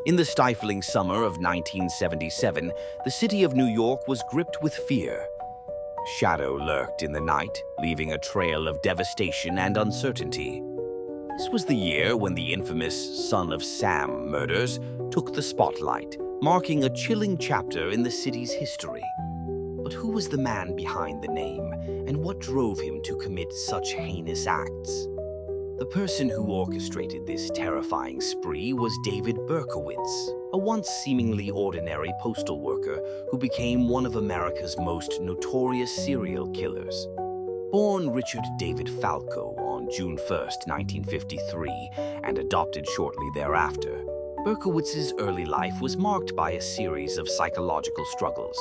In the stifling summer of 1977, the city of New York was gripped with fear. Shadow lurked in the night, leaving a trail of devastation and uncertainty. This was the year when the infamous Son of Sam murders took the spotlight, marking a chilling chapter in the city's history. But who was the man behind the name, and what drove him to commit such heinous acts? The person who orchestrated this terrifying spree was David Berkowitz, a once seemingly ordinary postal worker who became one of America's most notorious serial killers. Born Richard David Falco on June 1st, 1953, and adopted shortly thereafter, Berkowitz's early life was marked by a series of psychological struggles.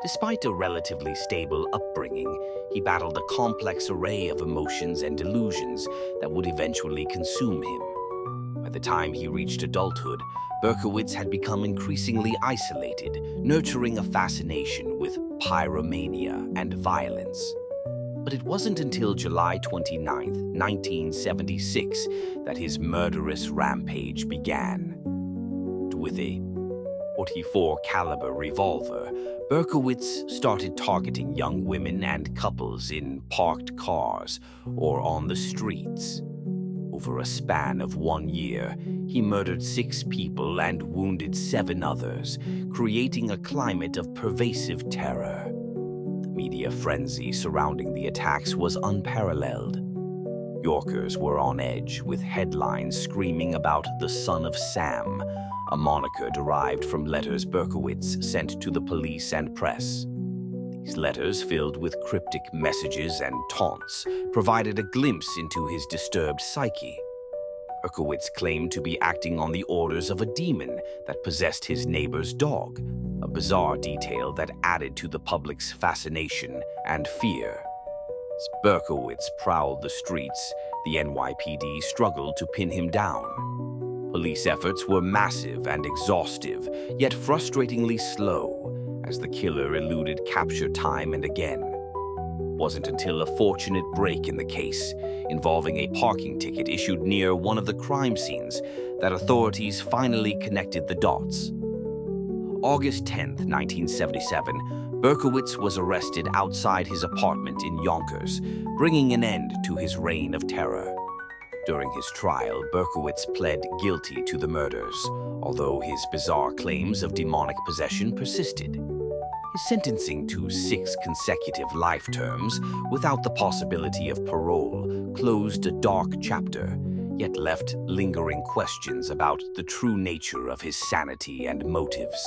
Despite a relatively stable upbringing, he battled a complex array of emotions and delusions that would eventually consume him. By the time he reached adulthood, Berkowitz had become increasingly isolated, nurturing a fascination with pyromania and violence. But it wasn't until July 29, 1976, that his murderous rampage began. With a .44 caliber revolver, Berkowitz started targeting young women and couples in parked cars or on the streets. Over a span of 1 year, he murdered 6 people and wounded 7 others, creating a climate of pervasive terror. The media frenzy surrounding the attacks was unparalleled. Yorkers were on edge, with headlines screaming about the Son of Sam, a moniker derived from letters Berkowitz sent to the police and press. These letters, filled with cryptic messages and taunts, provided a glimpse into his disturbed psyche. Berkowitz claimed to be acting on the orders of a demon that possessed his neighbor's dog, a bizarre detail that added to the public's fascination and fear. As Berkowitz prowled the streets, the NYPD struggled to pin him down. Police efforts were massive and exhaustive, yet frustratingly slow, as the killer eluded capture time and again. It wasn't until a fortunate break in the case, involving a parking ticket issued near one of the crime scenes, that authorities finally connected the dots. August 10, 1977, Berkowitz was arrested outside his apartment in Yonkers, bringing an end to his reign of terror. During his trial, Berkowitz pled guilty to the murders, although his bizarre claims of demonic possession persisted. His sentencing to 6 consecutive life terms, without the possibility of parole, closed a dark chapter, yet left lingering questions about the true nature of his sanity and motives.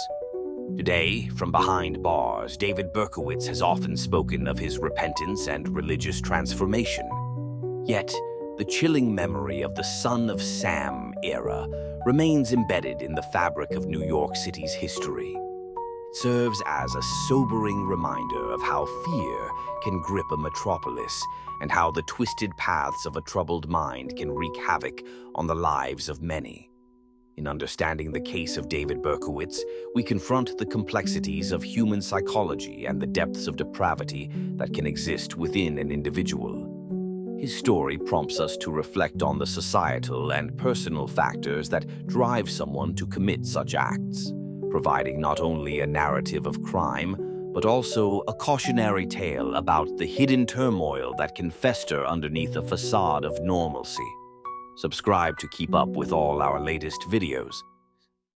Today, from behind bars, David Berkowitz has often spoken of his repentance and religious transformation. Yet, the chilling memory of the Son of Sam era remains embedded in the fabric of New York City's history. It serves as a sobering reminder of how fear can grip a metropolis and how the twisted paths of a troubled mind can wreak havoc on the lives of many. In understanding the case of David Berkowitz, we confront the complexities of human psychology and the depths of depravity that can exist within an individual. His story prompts us to reflect on the societal and personal factors that drive someone to commit such acts, providing not only a narrative of crime, but also a cautionary tale about the hidden turmoil that can fester underneath a facade of normalcy. Subscribe to keep up with all our latest videos.